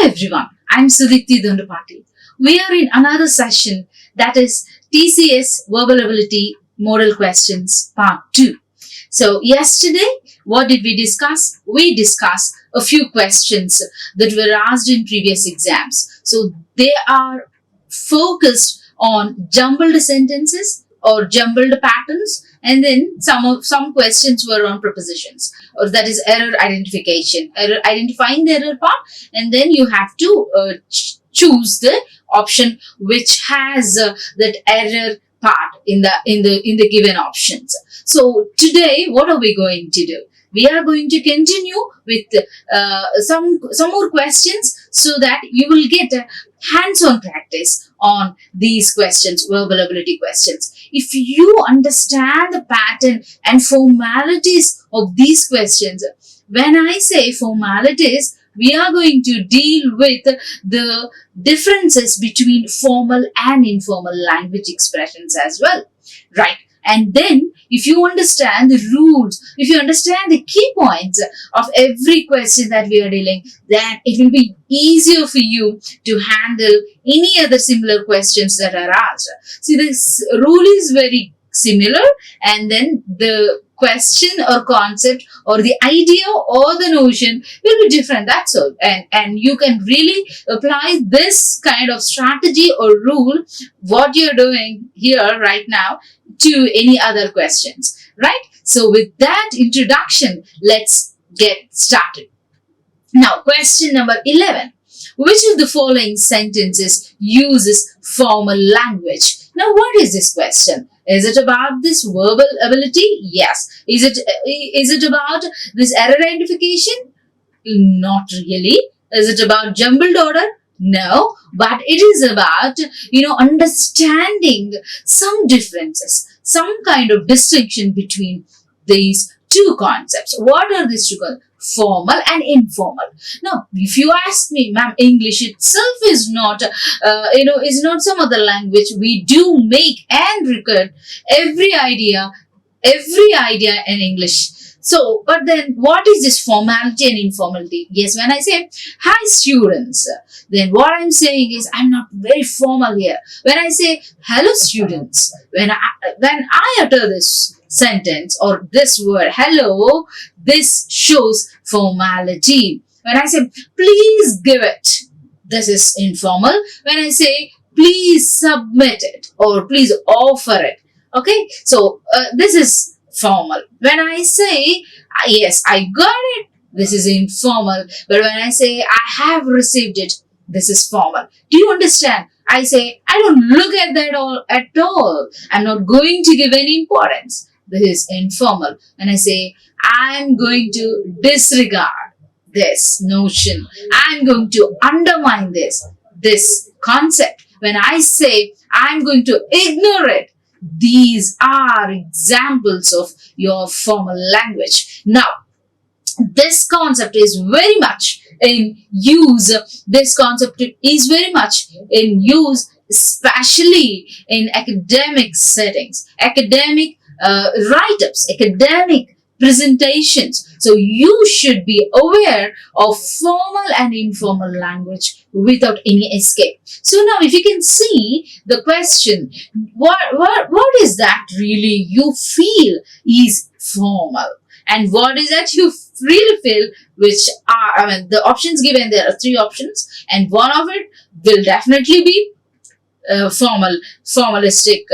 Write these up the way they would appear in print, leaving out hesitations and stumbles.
everyone, I'm Sudeepthi Dondapati. We are in another session, that is TCS Verbal Ability Model Questions Part 2. So yesterday, what did we discuss? We discussed a few questions that were asked in previous exams. So they are focused on jumbled sentences or jumbled patterns, and then some questions were on prepositions, or that is error identifying the error part, and then you have to choose the option which has that error part in the given options. So today, what are we going to do? We are going to continue with some more questions so that you will get a hands-on practice on these questions, verbal ability questions. If you understand the pattern and formalities of these questions, when I say formalities, we are going to deal with the differences between formal and informal language expressions as well, right? And then, if you understand the rules, if you understand the key points of every question that we are dealing, then it will be easier for you to handle any other similar questions that are asked. See, this rule is very similar, and then the question or concept or the idea or the notion will be different. That's all. And you can really apply this kind of strategy or rule, what you're doing here right now, to any other questions, right? So with that introduction, let's get started. Now, question number 11. Which of the following sentences uses formal language? Now, what is this question? Is it about this verbal ability? Yes. Is it about this error identification? Not really. Is it about jumbled order? No, but it is about, understanding some differences, some kind of distinction between these two concepts. What are these two concepts? Formal and informal. Now, if you ask me, ma'am, English itself is not, is not some other language. We do make and record every idea in English. So, but then what is this formality and informality? Yes, when I say, hi students, then what I'm saying is I'm not very formal here. When I say, hello students, when I utter this sentence or this word, hello, this shows formality. When I say, please give it, this is informal. When I say, please submit it or please offer it, okay? So, this is formal. When I say, yes, I got it, this is informal. But when I say, I have received it, this is formal. Do you understand? I say, I don't look at that at all. I'm not going to give any importance. This is informal. When I say, I'm going to disregard this notion, I'm going to undermine this concept. When I say, I'm going to ignore it, these are examples of your formal language. Now, this concept is very much in use. This concept is very much in use, especially in academic settings, academic write-ups, academic presentations. So you should be aware of formal and informal language without any escape. So now if you can see the question, what is that really you feel is formal? And what is that you really feel, which are, the options given, there are 3 options, and one of it will definitely be formalistic,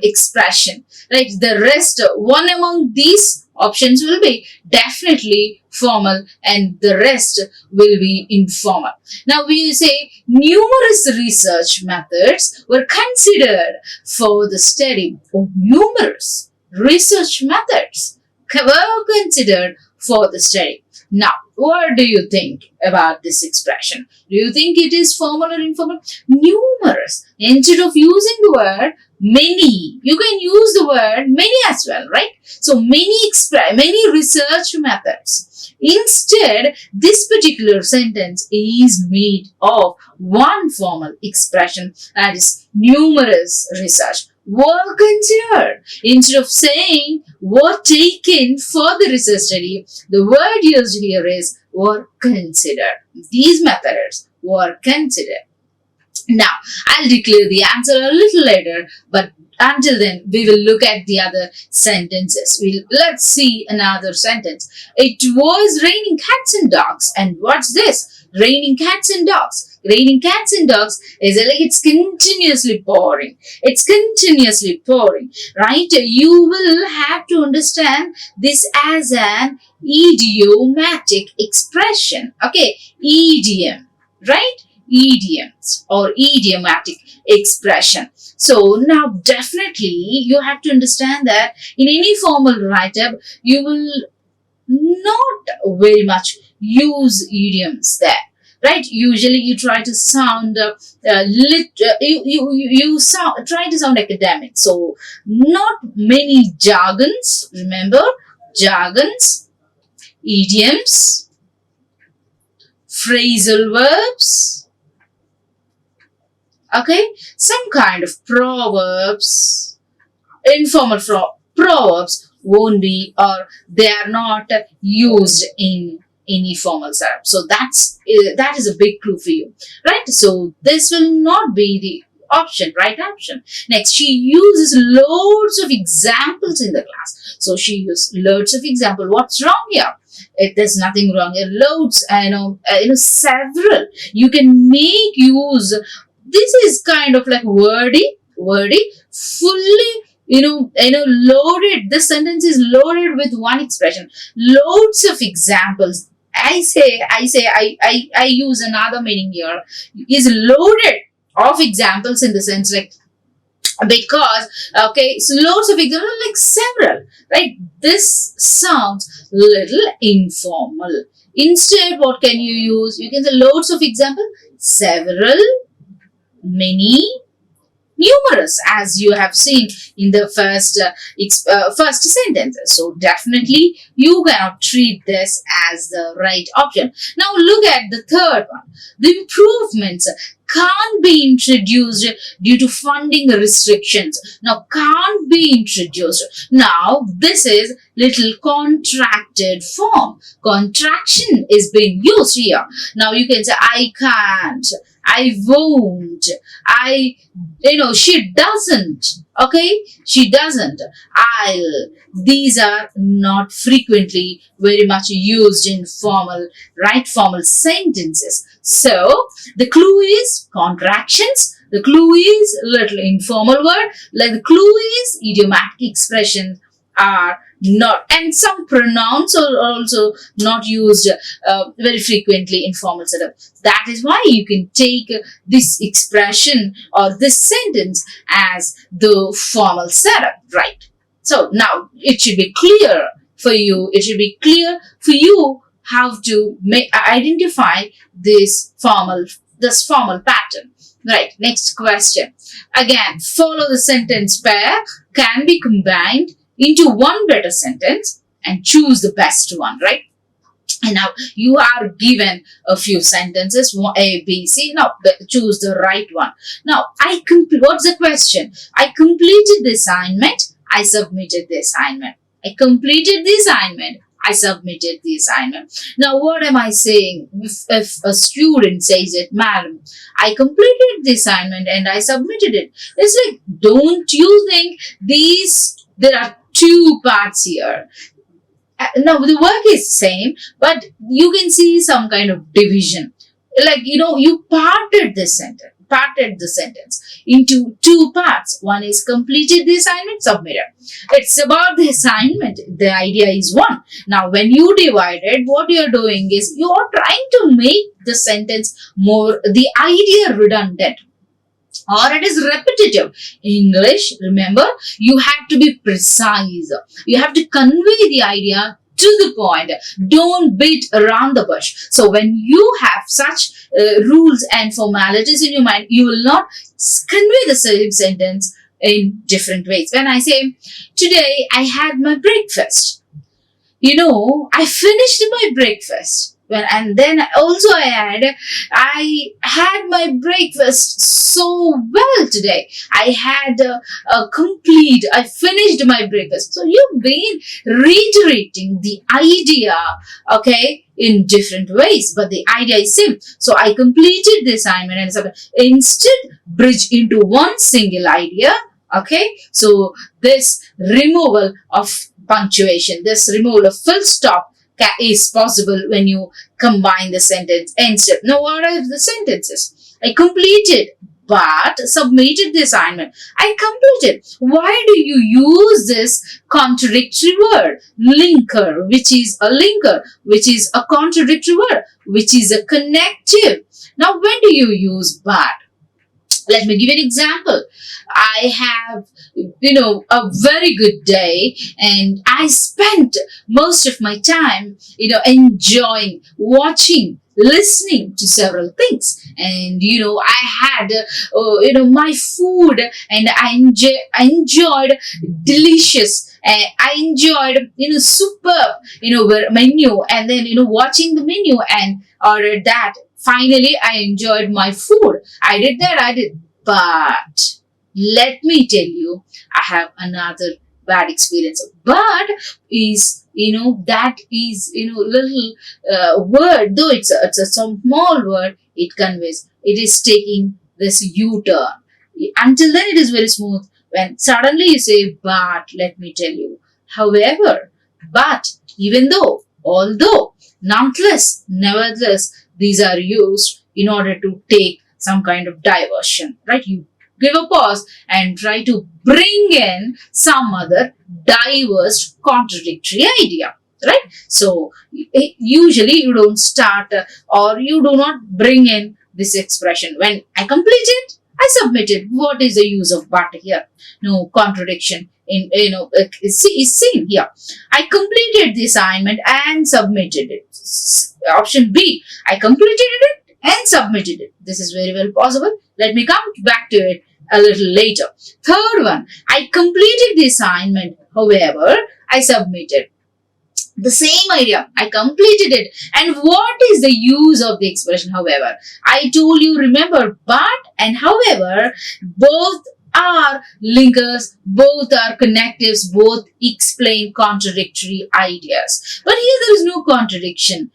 expression, right? The rest, one among these options will be definitely formal, and the rest will be informal. Now, we say numerous research methods were considered for the study of numerous research methods were considered for the study. Now, what do you think about this expression? Do you think it is formal or informal? Numerous. Instead of using the word many, you can use the word many as well, right? So, many research methods. Instead, this particular sentence is made of one formal expression, that is numerous research were considered. Instead of saying were taken for the research study, the word used here is were considered. These methods were considered. Now, I'll declare the answer a little later, but until then, we will look at the other sentences. Let's see another sentence. It was raining cats and dogs. And what's this? Raining cats and dogs. Raining cats and dogs is like it's continuously pouring. It's continuously pouring, right? You will have to understand this as an idiomatic expression. Okay, idiom, right? Idioms or idiomatic expression. So now definitely you have to understand that in any formal write-up, you will not very much use idioms there. Right? Usually you try to sound try to sound academic. So not many jargons. Remember, jargons, idioms, phrasal verbs. Okay, some kind of proverbs, informal proverbs won't be, or they are not used in any formal setup. So that is a big clue for you, right? So this will not be the right option. Next, she uses loads of examples in the class. So she uses loads of examples. What's wrong here? There's nothing wrong here. Loads, several. You can make use. This is kind of like wordy, fully, loaded. This sentence is loaded with one expression. Loads of examples. I use another meaning here. Is loaded of examples in the sense like, because, okay, so loads of examples, like several, right? This sounds little informal. Instead, what can you use? You can say loads of examples, several, many, numerous, as you have seen in the first sentence. So definitely you cannot treat this as the right option. Now look at the third one. The improvements can't be introduced due to funding restrictions. Now can't be introduced. Now this is little contracted form. Contraction is being used here. Now you can say I can't, I won't, she doesn't. Okay, she doesn't. I'll. These are not frequently very much used in formal sentences. So the clue is contractions. The clue is little informal word. Like the clue is idiomatic expressions are not, and some pronouns are also not used very frequently in formal setup. That is why you can take this expression or this sentence as the formal setup, right? So now it should be clear for you. It should be clear for you how to identify this formal pattern. Right. Next question. Again, follow the sentence pair can be combined into one better sentence and choose the best one, right? And now you are given a few sentences, A, B, C. Now choose the right one. Now what's the question? I completed the assignment. I submitted the assignment. I completed the assignment. I submitted the assignment. Now what am I saying? If a student says it, madam, I completed the assignment and I submitted it. It's like, don't you think there are two parts here? Now the work is same, but you can see some kind of division. Like, you parted the sentence into two parts. One is completed the assignment, submitted. It's about the assignment. The idea is one. Now, when you divide it, what you're doing is you are trying to make the sentence the idea redundant, or it is repetitive. English, remember, you have to be precise. You have to convey the idea to the point. Don't beat around the bush. So when you have such rules and formalities in your mind, you will not convey the same sentence in different ways. When I say, today I had my breakfast. I finished my breakfast. And then also I had my breakfast so well today. I had I finished my breakfast. So you've been reiterating the idea, okay, in different ways, but the idea is same. So I completed the assignment and instead bridge into one single idea. Okay, so this removal of punctuation, this removal of full stop is possible when you combine the sentence instead. Now, what are the sentences? I completed but submitted the assignment. I completed. Why do you use this contradictory word? Linker, which is a linker, which is a contradictory word, which is a connective. Now, when do you use but? Let me give you an example. I have, a very good day and I spent most of my time, enjoying, watching, listening to several things. And, I had, my food and I enjoyed delicious. I enjoyed, superb, menu and then, watching the menu and ordered that. Finally, I enjoyed my food. I did that, but let me tell you, I have another bad experience. But is, that is, little word, though it's a small word, it conveys. It is taking this U-turn. Until then, it is very smooth. When suddenly you say, but, let me tell you. However, but, even though, although, nonetheless, nevertheless, these are used in order to take some kind of diversion, right? You give a pause and try to bring in some other diverse contradictory idea, right? So usually you don't start or you do not bring in this expression. When I completed, I submitted. What is the use of but here? No contradiction in, is seen here. I completed the assignment and submitted it. Option B, I completed it and submitted it. This is very well possible. Let me come back to it a little later. Third one, I completed the assignment. However, I submitted. The same idea. I completed it. And what is the use of the expression however? I told you, remember, but and however, both are linkers, both are connectives, both explain contradictory ideas. But here there is no contradiction.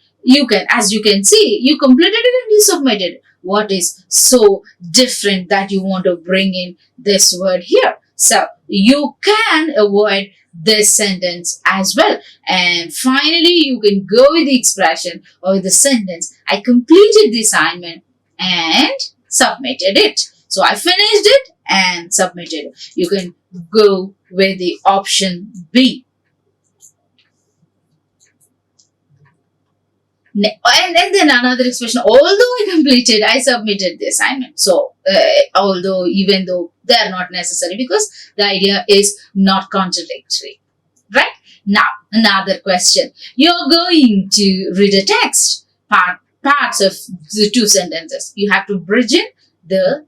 As you can see, you completed it and you submitted. What is so different that you want to bring in this word here? So you can avoid this sentence as well. And finally, you can go with the expression or with the sentence, I completed the assignment and submitted it. So I finished it and submitted. You can go with the option B. And then another expression, although I completed, I submitted the assignment. So, even though they are not necessary because the idea is not contradictory. Right? Now, another question. You're going to read a text, parts of the two sentences. You have to bridge in the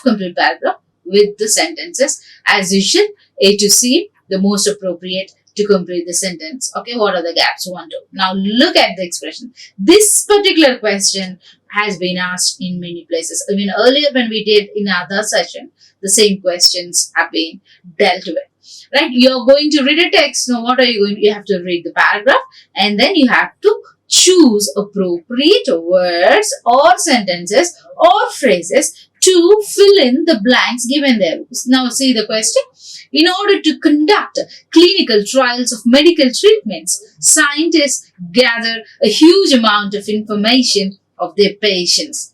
complete paragraph with the sentences. As usual, A to C, the most appropriate to complete the sentence. Okay, what are the gaps? 1, 2. Now look at the expression. This particular question has been asked in many places. I mean, earlier when we did in other session, the same questions have been dealt with. Right? You're going to read a text. Now what are you going to? You have to read the paragraph and then you have to choose appropriate words or sentences or phrases to fill in the blanks given there. Now see the question. In order to conduct clinical trials of medical treatments, scientists gather a huge amount of information of their patients.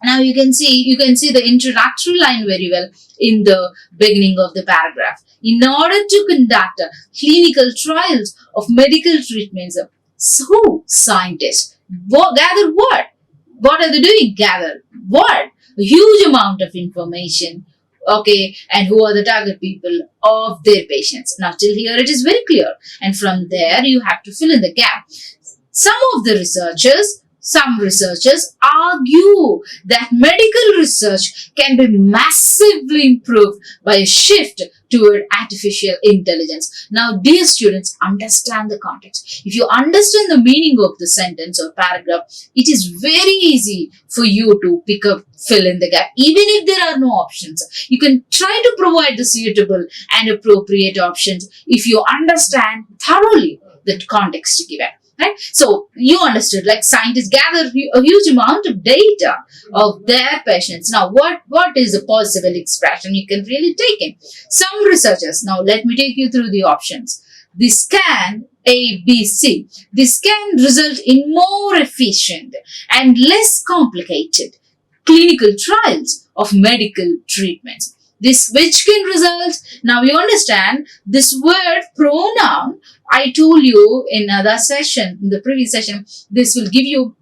Now you can see the introductory line very well in the beginning of the paragraph. In order to conduct clinical trials of medical treatments, so scientists gather what? What are they doing? Gather what? A huge amount of information. Okay, and who are the target people of their patients? Now till here it is very clear, and from there you have to fill in the gap. Some researchers argue that medical research can be massively improved by a shift toward artificial intelligence. Now, dear students, understand the context. If you understand the meaning of the sentence or paragraph, it is very easy for you to pick up, fill in the gap. Even if there are no options, you can try to provide the suitable and appropriate options if you understand thoroughly the context given. Right? So you understood, like scientists gather a huge amount of data of their patients. Now, what is the possible expression you can really take in? Some researchers, now let me take you through the options. The scan A, B, C. This can result in more efficient and less complicated clinical trials of medical treatments. This which can result, now you understand this word pronoun, I told you in the session, in the previous session, this will give you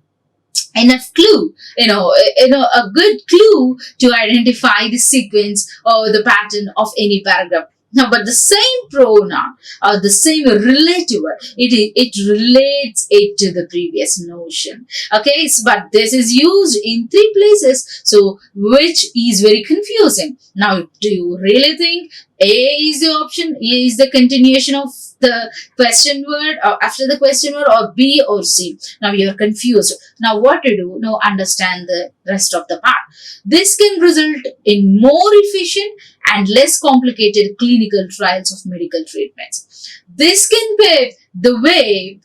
enough clue, a good clue to identify the sequence or the pattern of any paragraph. Now, but the same pronoun or the same relative word, it relates it to the previous notion. Okay, but this is used in 3 places, so which is very confusing. Now, do you really think A is the option, A is the continuation of the question word or after the question word, or B or C? Now you're confused. Now what to do? Now understand the rest of the part. This can result in more efficient and less complicated clinical trials of medical treatments. This can pave the way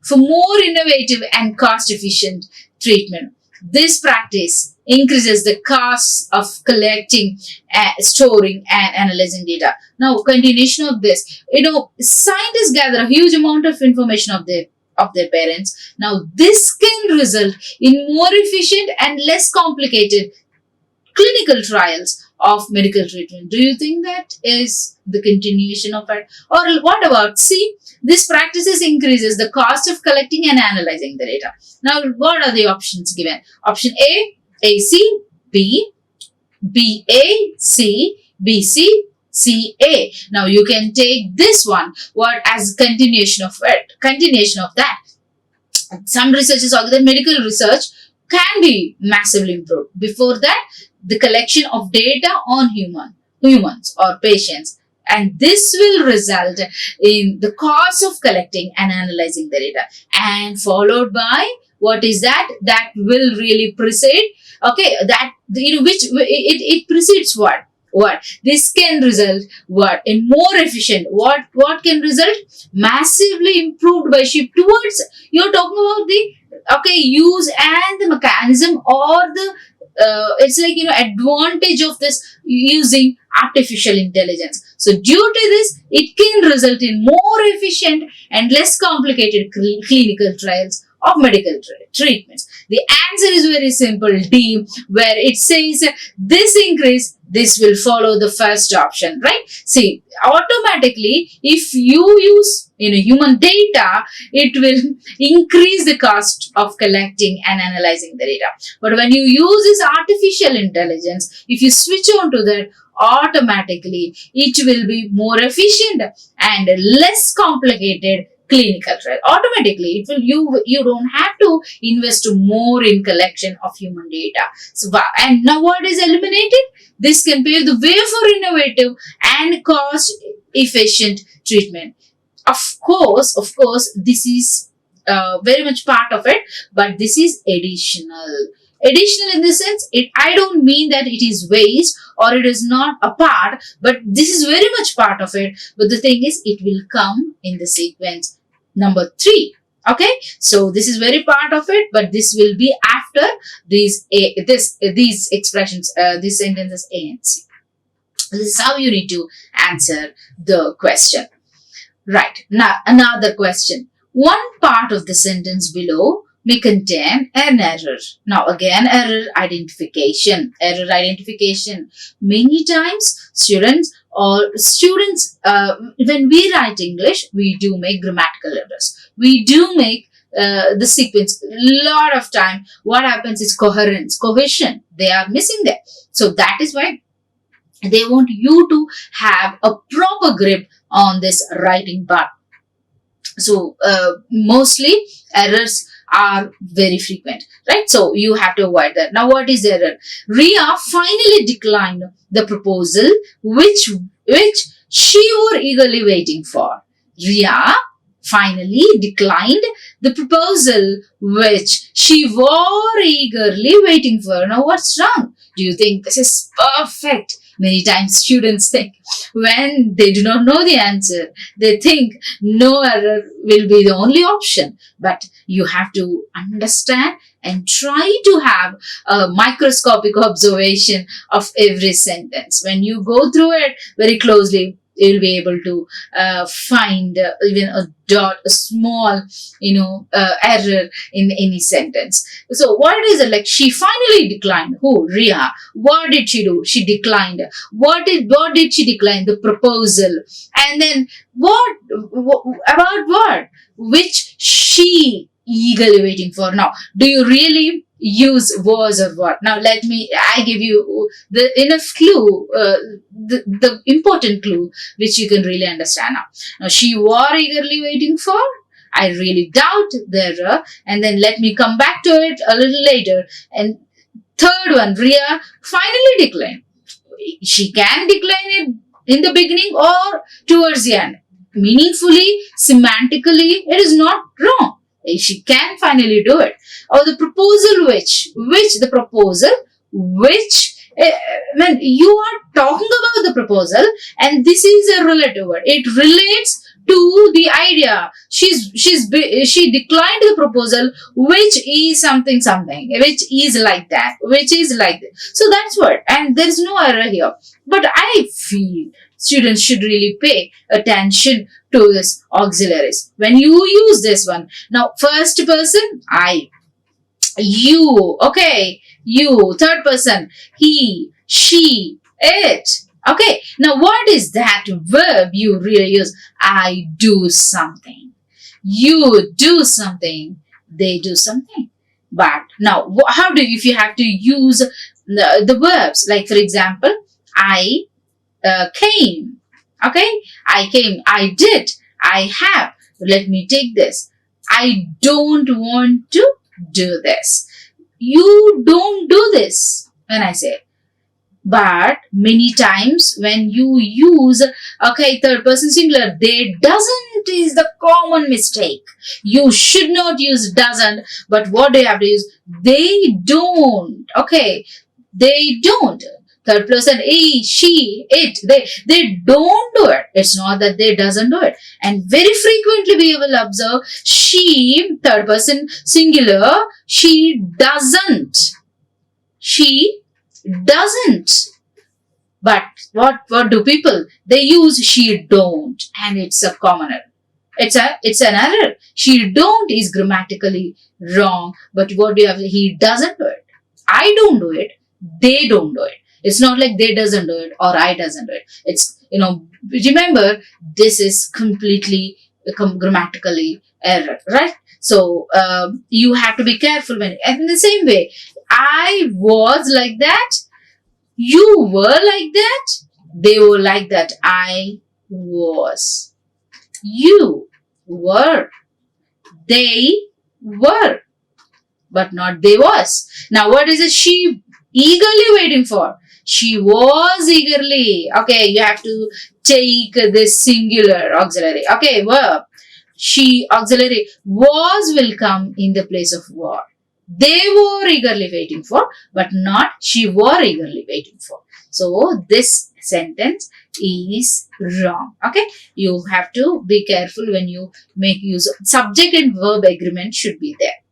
for more innovative and cost-efficient treatment. This practice increases the cost of collecting, storing, and analyzing data. Now, continuation of this, scientists gather a huge amount of information of their parents. Now, this can result in more efficient and less complicated clinical trials of medical treatment. Do you think that is the continuation of it? Or what about C? This practices increases the cost of collecting and analyzing the data. Now, what are the options given? Option A, AC, B, BA, C, BC, CA. Now, you can take this one as continuation of that. Some researchers argue that medical research can be massively improved. Before that, the collection of data on humans or patients, and this will result in the cost of collecting and analyzing the data, and followed by what is that will really precede, okay, that which it precedes what this can result in more efficient, what can result massively improved by shift towards, you're talking about the use and the mechanism or the it's like advantage of this using artificial intelligence. So due to this, it can result in more efficient and less complicated clinical trials of medical treatments. The answer is very simple, D, where it says this increase, this will follow the first option, right? See, automatically, if you use human data, it will increase the cost of collecting and analyzing the data. But when you use this artificial intelligence, if you switch on to that, automatically it will be more efficient and less complicated clinical trial. Automatically, you don't have to invest more in collection of human data. So, and now what is eliminated? This can pave the way for innovative and cost efficient treatment. Of course, this is very much part of it, but this is additional. Additional in the sense, I don't mean that it is waste or it is not a part, but this is very much part of it. But the thing is, it will come in the sequence number 3. Okay, so this is very part of it, but this will be after these expressions, these sentences A and C. This is how you need to answer the question. Right, now another question. One part of the sentence below may contain an error. Now again, error identification. Many times students, when we write English, we do make grammatical errors. We do make the sequence. Lot of time, what happens is cohesion. They are missing there. So that is why they want you to have a proper grip on this writing part. So mostly errors are very frequent, right? So you have to avoid that. Now, what is the error? Ria finally declined the proposal which she were eagerly waiting for. Ria finally declined the proposal which she were eagerly waiting for. Now, what's wrong? Do you think this is perfect? Many times students think when they do not know the answer, they think no error will be the only option. But you have to understand and try to have a microscopic observation of every sentence. When you go through it very closely, you'll be able to find even a dot, a small, error in any sentence. So what is it like? She finally declined. Who? Ria. What did she do? She declined. What did she decline? The proposal. And then what about what? Which she eagerly waiting for. Now, do you really use was or what? Now, I give you the enough clue, the important clue, which you can really understand now. Now, she were eagerly waiting for. I really doubt the error. And then let me come back to it a little later. And third one, Ria finally declined. She can decline it in the beginning or towards the end. Meaningfully, semantically, it is not wrong. She can finally do it. Or the proposal when you are talking about the proposal, and this is a relative word. It relates to the idea. She declined the proposal, which is something, which is like that, So that's what, and there is no error here. But I feel students should really pay attention to this auxiliaries. When you use this one, now first person, I, you, okay, you, third person, he, she, it. Okay, now what is that verb you really use? I do something. You do something. They do something. But now, if you have to use the verbs, like for example, I came. Okay, I came, I did, I have. Let me take this. I don't want to do this. You don't do this, when I say. But many times when you use, third person singular, they doesn't is the common mistake. You should not use doesn't, but what do you have to use? They don't. Okay, they don't. Third person, he, she, it, they don't do it. It's not that they doesn't do it. And very frequently we will observe she, third person singular, she doesn't. She doesn't. But what do people? They use she don't, and it's a common error. It's an error. She don't is grammatically wrong, but what do you have? He doesn't do it. I don't do it. They don't do it. It's not like they doesn't do it or I doesn't do it. It's, remember, this is completely grammatically error, right? So, you have to be careful and in the same way, I was like that, you were like that, they were like that, I was, you were, they were, but not they was. Now, what is it she eagerly waiting for? She was eagerly. Okay, you have to take this singular auxiliary. Okay, verb. She auxiliary was will come in the place of were. They were eagerly waiting for, but not she were eagerly waiting for. So this sentence is wrong. Okay, you have to be careful when you make use of subject and verb agreement should be there.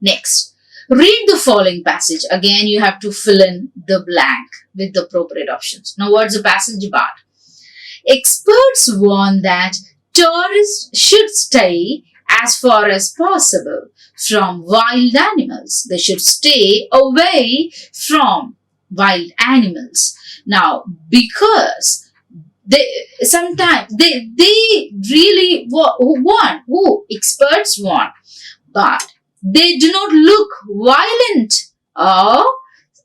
Next. Read the following passage. Again, you have to fill in the blank with the appropriate options. Now, what's the passage about? Experts warn that tourists should stay as far as possible from wild animals. They should stay away from wild animals. Now, because sometimes they really want, experts want, but they do not look violent, or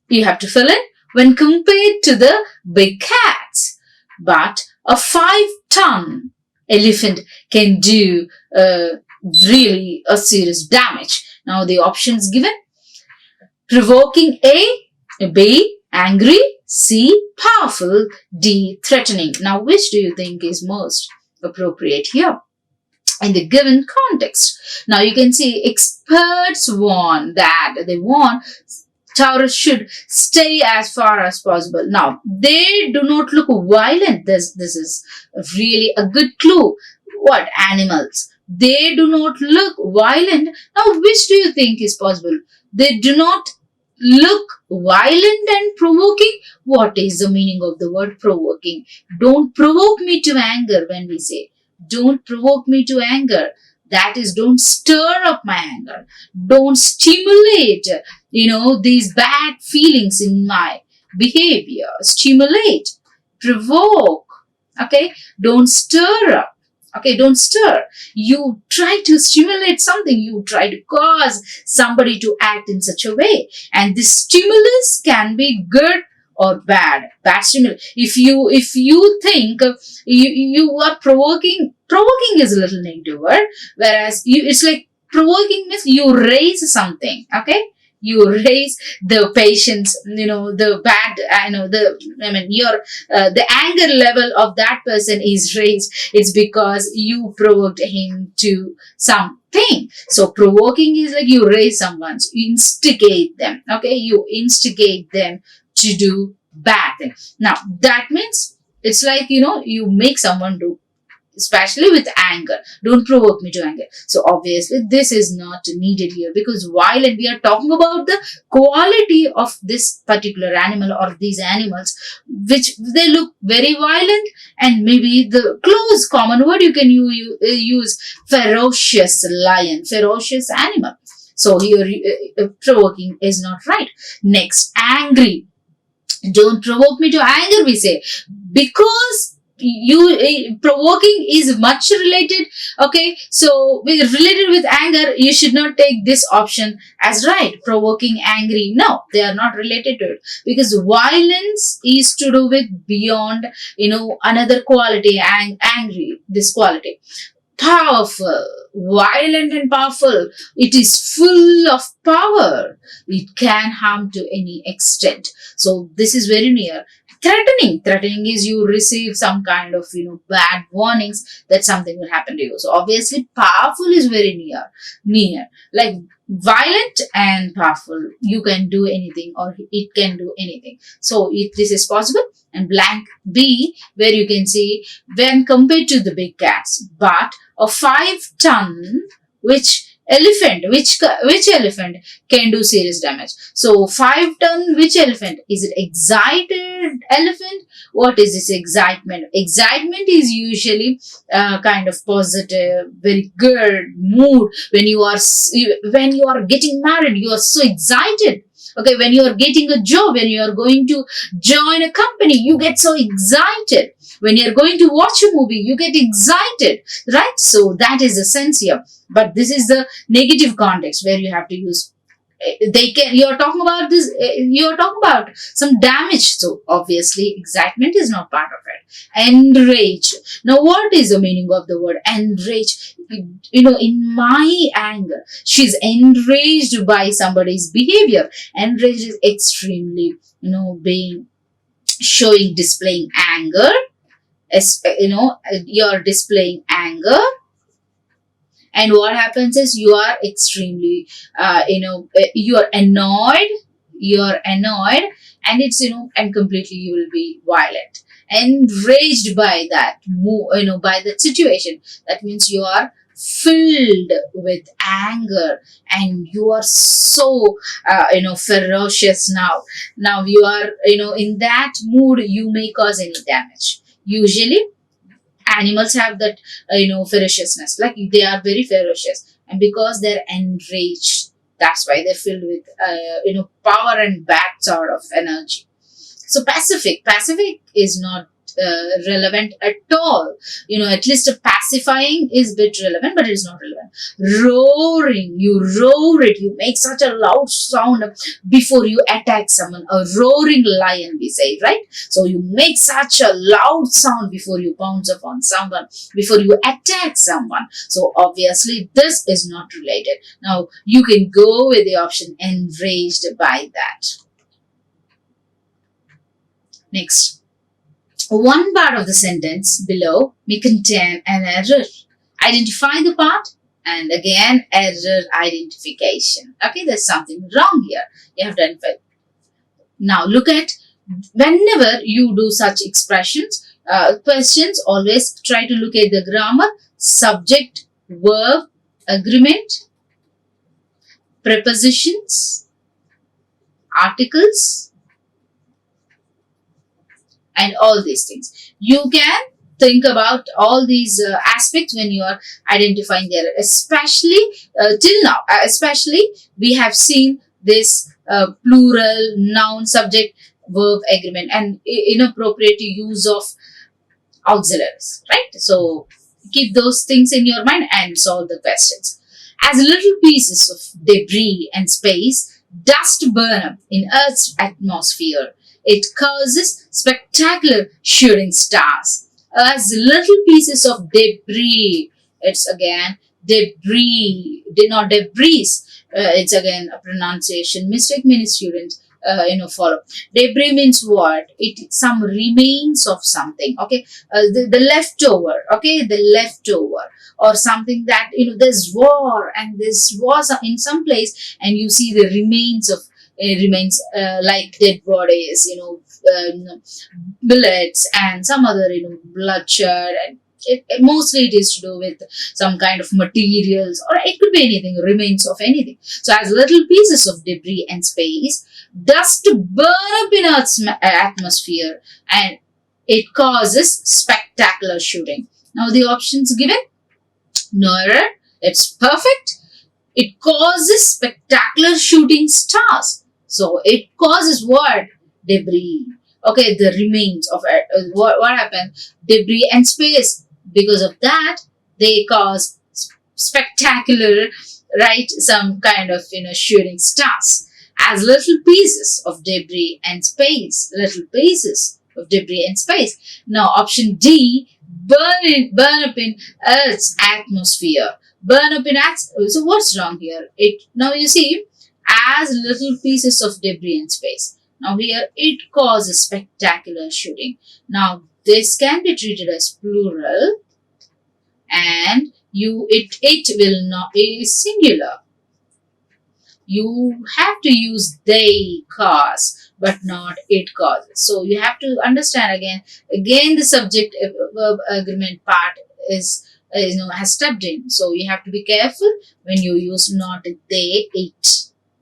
you have to fill in, when compared to the big cats. But a 5-ton elephant can do really a serious damage. Now the options given: provoking A, B, angry, C, powerful, D, threatening. Now which do you think is most appropriate here in the given context? Now you can see experts warn that they warn Taurus should stay as far as possible. Now they do not look violent. This is really a good clue. What animals? They do not look violent. Now which do you think is possible? They do not look violent and provoking. What is the meaning of the word provoking? Don't provoke me to anger. When we say don't provoke me to anger, that is, don't stir up my anger, don't stimulate these bad feelings in my behavior. Stimulate, provoke, okay, don't stir up. Okay, don't stir. You try to stimulate something, you try to cause somebody to act in such a way, and this stimulus can be good or bad stimulus. If you think you are provoking is a little negative word, whereas it's like provoking means you raise something. Okay, you raise the patience, the bad, your the anger level of that person is raised. It's because you provoked him to something. So provoking is like you raise someone, you instigate them. Okay, you instigate them to do bad things. Now that means it's like you make someone do, especially with anger. Don't provoke me to anger. So obviously this is not needed here, because violent, we are talking about the quality of this particular animal or these animals, which they look very violent, and maybe the close common word you can use ferocious lion, ferocious animal. So here provoking is not right. Next, angry. Don't provoke me to anger, we say, because provoking is much related. Okay, so related with anger, you should not take this option as right. Provoking, angry, no, they are not related to it, because violence is to do with beyond another quality, angry, this quality. Powerful, violent and powerful, it is full of power, it can harm to any extent. So this is very near. Threatening is you receive some kind of bad warnings that something will happen to you. So obviously powerful is very near, like violent and powerful, you can do anything or it can do anything. So if this is possible. And blank B, where you can see when compared to the big cats, but a 5-ton which elephant can do serious damage. So 5-ton which elephant? Is it excited elephant? What is this excitement? Excitement is usually kind of positive, very good mood. When you are getting married, you are so excited. Okay, when you are getting a job, when you are going to join a company, you get so excited. When you are going to watch a movie, you get excited, right? So that is the sense here. But this is the negative context where you have to use. You're talking about this, you're talking about some damage. So obviously excitement is not part of it. Enraged. Now what is the meaning of the word enraged? In my anger, she's enraged by somebody's behavior. Enraged is extremely, displaying anger. As you're displaying anger. And what happens is you are extremely, you are annoyed, and it's, and completely you will be violent, enraged by that, by that situation. That means you are filled with anger and you are so, ferocious now. Now you are, in that mood, you may cause any damage. Usually, animals have that ferociousness, like they are very ferocious, and because they're enraged, that's why they're filled with power and bad sort of energy. So pacific is not relevant at all. At least a pacifying is bit relevant, but it is not relevant. Roaring, you roar it, you make such a loud sound before you attack someone. A roaring lion, we say, right? So you make such a loud sound before you pounce upon someone, before you attack someone. So obviously this is not related. Now you can go with the option enraged by that. Next, one part of the sentence below may contain an error. Identify the part, and again error identification. Okay, there's something wrong here. You have to identify. Now look at, whenever you do such expressions, questions, always try to look at the grammar, subject, verb, agreement, prepositions, articles, and all these things. You can think about all these aspects when you are identifying the error. Especially till now, especially we have seen this plural, noun, subject, verb, agreement, and inappropriate use of auxiliaries, right? So keep those things in your mind and solve the questions. As little pieces of debris and space, dust burn up in Earth's atmosphere. It causes spectacular shooting stars. As little pieces of debris, it's again debris, not debris. It's again a pronunciation mistake. Many students follow. Debris means what? Some remains of something. Okay, the leftover. Okay, the leftover, or something that there's war and this was in some place, and you see the remains of like dead bodies, bullets and some other bloodshed, and mostly it is to do with some kind of materials, or it could be anything, remains of anything. So as little pieces of debris and space, dust burn up in Earth's atmosphere, and it causes spectacular shooting. Now the options given, no error, it's perfect. It causes spectacular shooting stars. So it causes what? Debris. Okay, the remains of what happened? Debris and space. Because of that, they cause spectacular, right? Some kind of shooting stars. As little pieces of debris and space. Little pieces of debris and space. Now option D, burn up in Earth's atmosphere. Burn up in atmosphere. So what's wrong here? Now you see, as little pieces of debris in space. Now here it causes spectacular shooting. Now this can be treated as plural, and it will not be singular. You have to use they cause, but not it causes. So you have to understand again the subject verb agreement part has stepped in. So you have to be careful when you use not they, it.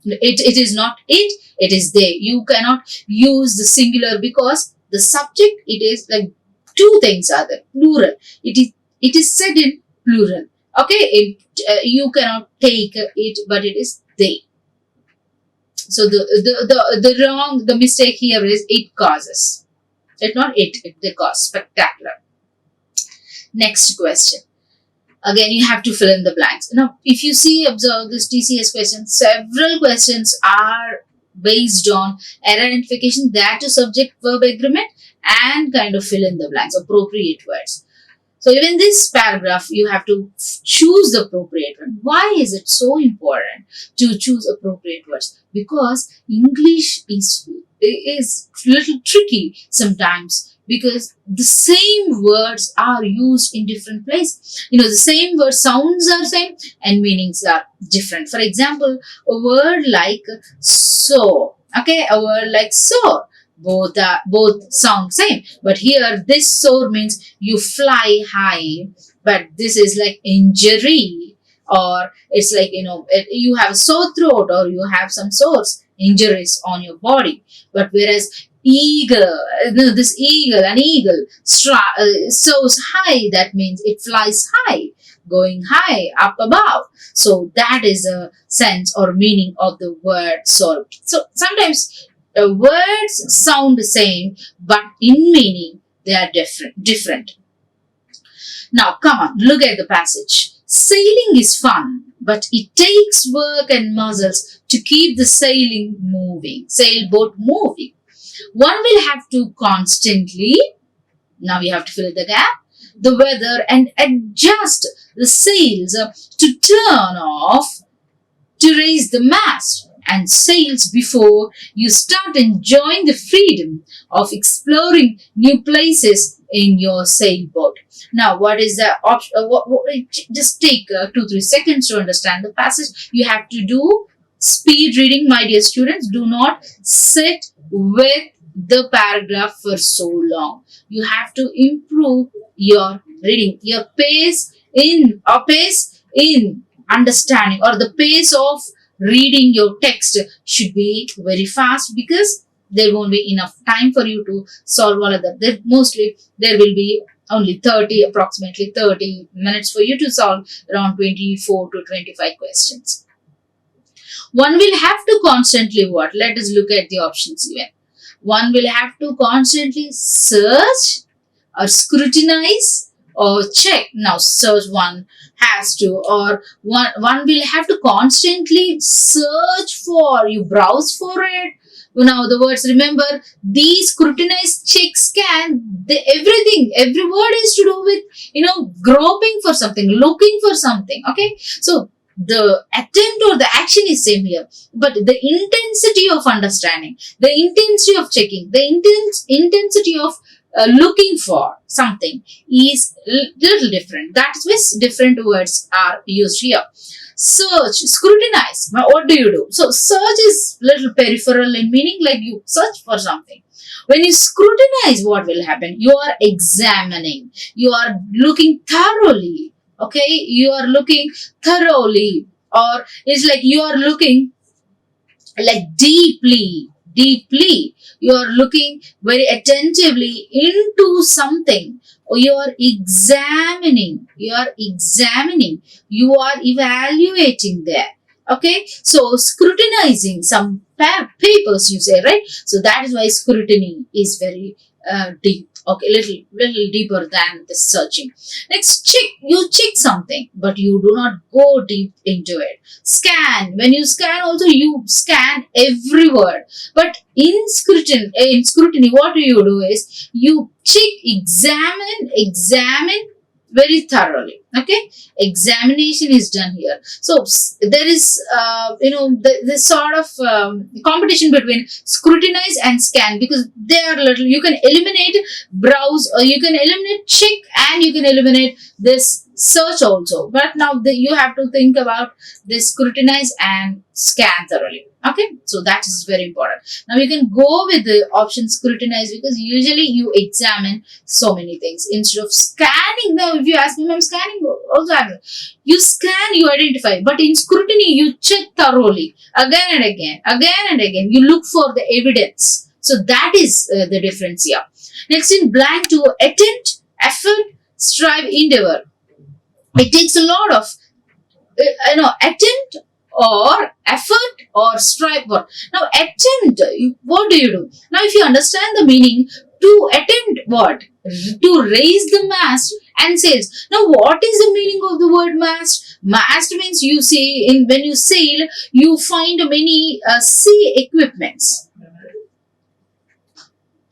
It is not it is they. You cannot use the singular because the subject, it is like two things are there, plural. It is said in plural. Okay, you cannot take it, but it is they. So the mistake here is it causes. It's not they cause. Spectacular. Next question. Again, you have to fill in the blanks. Now, if you observe this TCS question, several questions are based on error identification, that to subject verb agreement, and kind of fill in the blanks, appropriate words. So even this paragraph, you have to choose the appropriate one. Why is it so important to choose appropriate words? Because English is a little tricky sometimes, because the same words are used in different places. The same word sounds are same and meanings are different. For example, a word like so. Okay, a word like so. Both sound same, but here this soar means you fly high, but this is like injury, or it's like you have a sore throat, or you have some sores, injuries on your body. But whereas eagle, an eagle soars high, that means it flies high, going high up above. So that is a sense or meaning of the word soar. So sometimes words sound the same, but in meaning They are different. Now, come on, look at the passage. Sailing is fun, but it takes work and muscles to keep the sailboat moving. One will have to constantly, now we have to fill the gap, the weather and adjust the sails to turn off, to raise the mast and sails before you start enjoying the freedom of exploring new places in your sailboat. Now, what is the option? Just take 2-3 seconds to understand the passage. You have to do speed reading, my dear students. Do not sit with the paragraph for so long. You have to improve your reading, your pace in understanding, or the pace of reading your text should be very fast, because there won't be enough time for you to solve all of that. Mostly there will be only approximately 30 minutes for you to solve around 24 to 25 questions. One will have to constantly what? Let us look at the options given. One will have to constantly search or scrutinize or check. Now, search one has to, or one will have to constantly search for, you browse for it. Now, the words, remember, these scrutinize, check, scan, every word is to do with, groping for something, looking for something. Okay. So, the attempt or the action is same here, but the intensity of understanding, the intensity of checking, the intensity of looking for something is little different. That's why different words are used here. Search, scrutinize. Now, what do? So, search is little peripheral in meaning, like you search for something. When you scrutinize, what will happen? You are examining. You are looking thoroughly. Okay, you are looking thoroughly, or it's like you are looking like deeply. You are looking very attentively into something, or you are examining. You are evaluating there. Okay, so scrutinizing some papers, you say, right? So that is why scrutiny is very deep. Okay, little deeper than the searching. Next, check. You check something, but you do not go deep into it. Scan. When you scan, also you scan every word. But in scrutiny, what do is you check, examine very thoroughly. Okay, examination is done here. So there is this sort of competition between scrutinize and scan, because they are little. You can eliminate browse, or you can eliminate check, and you can eliminate this search also. But now you have to think about this scrutinize and scan thoroughly. Okay, so that is very important. Now you can go with the option scrutinize, because usually you examine so many things instead of scanning. Now, if you ask me, I'm scanning also. You scan, you identify, but in scrutiny, you check thoroughly again and again. You look for the evidence. So that is the difference here. Next, in blank, to attempt, effort, strive, endeavor. It takes a lot of attempt or effort or strive for. Now, attempt, what do? Now, if you understand the meaning, to attempt what? To raise the mast and sails. Now, what is the meaning of the word mast? Mast means, you see, when you sail, you find many sea equipments.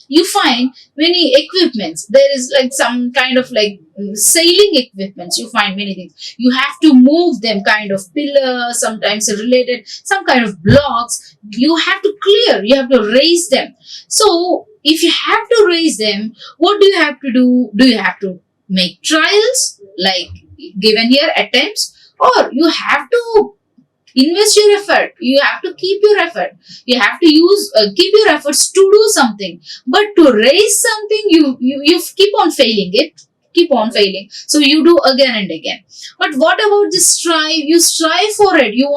You find many equipments. There is like some kind of like sailing equipments. You find many things. You have to move them, kind of pillars, sometimes related, some kind of blocks. You have to clear. You have to raise them. So, if you have to raise them, what do you have to do? Do you have to make trials, like given here, attempts, or you have to invest your effort? You have to keep your effort. You have to keep your efforts to do something. But to raise something, you keep on failing it. Keep on failing. So you do again and again. But what about the strive? You strive for it. You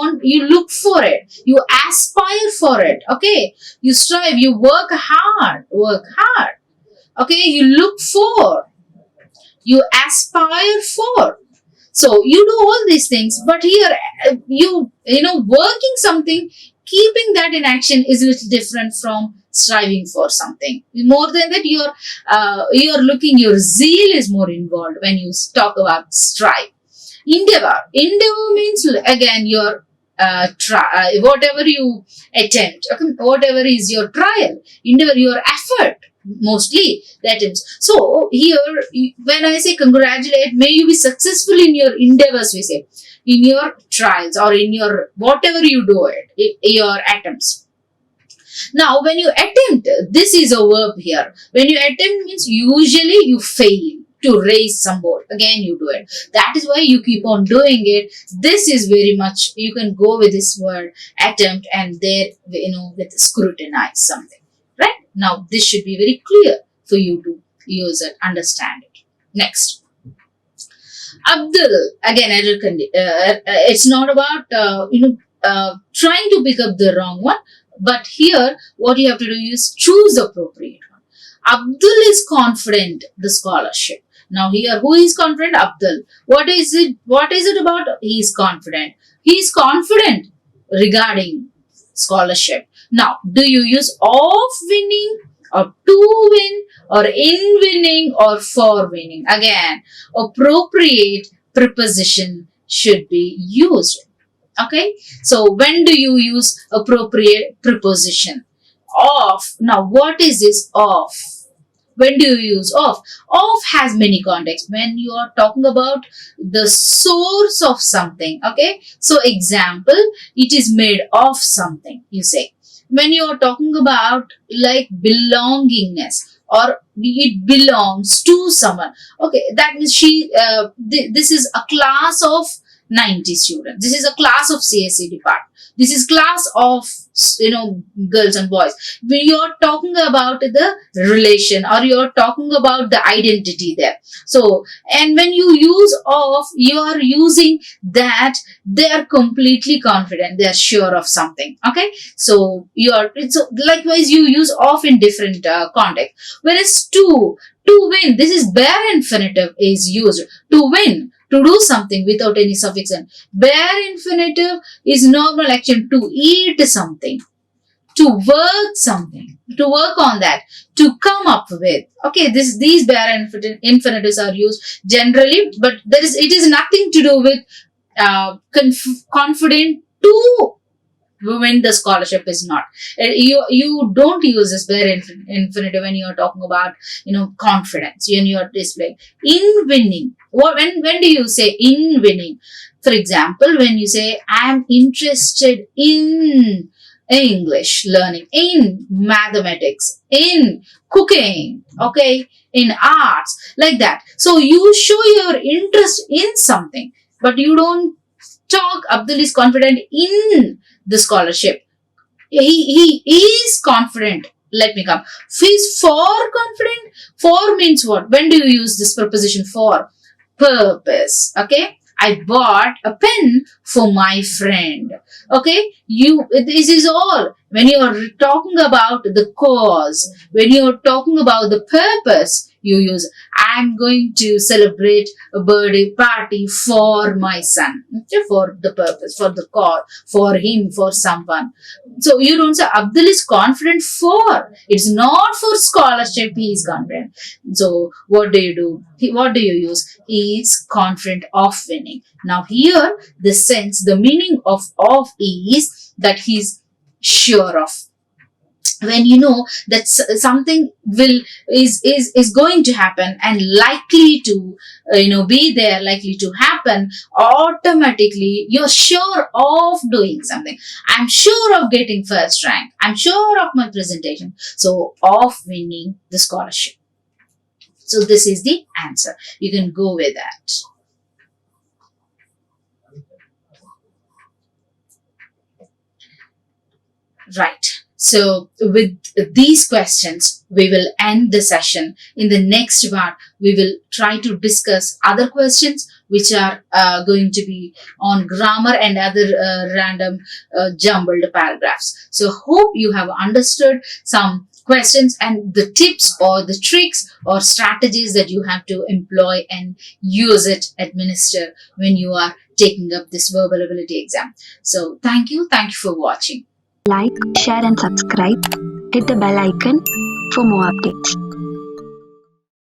look for it. You aspire for it. Okay. You strive. You work hard. Okay. You look for. You aspire for. So you do all these things, but here working something, keeping that in action is a little different from striving for something. More than that, your zeal is more involved when you talk about strive. Endeavor means again your whatever you attempt, okay, whatever is your trial, endeavor, your effort, mostly that is. So here, when I say congratulate, may you be successful in your endeavors, we say, in your trials or in your whatever you do it, your attempts. Now, when you attempt, this is a verb here. When you attempt means usually you fail to raise some boat. Again, you do it. That is why you keep on doing it. This is very much, you can go with this word attempt and there, with scrutinize something. Right? Now, this should be very clear for you to use it, understand it. Next. Abdul, again, it's not about, trying to pick up the wrong one. But here, what you have to do is choose the appropriate one. Abdul is confident the scholarship. Now here, who is confident? Abdul. What is it? What is it about? He is confident. He is confident regarding scholarship. Now, do you use of winning or to win or in winning or for winning? Again, appropriate preposition should be used. Okay, so when do you use appropriate preposition? Of. Now, what is this of? When do you use of? Of has many contexts. When you are talking about the source of something, okay? So, example, it is made of something, you say. When you are talking about like belongingness or it belongs to someone, okay, that means this is a class of 90 students. This is a class of CSE department. This is class of, girls and boys. When you're talking about the relation or you're talking about the identity there. So, and when you use of, you are using that they are completely confident. They are sure of something. Okay. So, likewise you use of in different context. Whereas to win, this is bare infinitive is used. To win. To do something without any suffix. Bare infinitive is normal action. To eat something. To work something. To work on that. To come up with. Okay, these bare infinitives are used generally, but it is nothing to do with confident to win the scholarship is not. You don't use this bare infinitive when you are talking about confidence, when you are displaying. In winning, when do you say in winning? For example, when you say I am interested in English learning, in mathematics, in cooking, okay, in arts, like that. So you show your interest in something, but you don't talk Abdul is confident in the scholarship. He is confident. Let me come. He's for confident. For means what? When do you use this preposition for? Purpose. Okay. I bought a pen for my friend. Okay. This is all. When you are talking about the cause, when you are talking about the purpose, you use I'm going to celebrate a birthday party for my son. Okay, for the purpose, for the cause, for him, for someone. So you don't say Abdul is confident for. It's not for scholarship. He is confident. So what do you do? What do you use? He is confident of winning. Now here, the meaning of is that he's sure of. When you know that something is going to happen and likely to be there, likely to happen, automatically you're sure of doing something. I'm sure of getting first rank. I'm sure of my presentation. So of winning the scholarship. So this is the answer. You can go with that. Right. So with these questions, we will end the session. In the next part, we will try to discuss other questions which are going to be on grammar and other random jumbled paragraphs. So hope you have understood some questions and the tips or the tricks or strategies that you have to employ and use it, administer when you are taking up this verbal ability exam. So thank you for watching. Like, share and subscribe. hit the bell icon for more updates.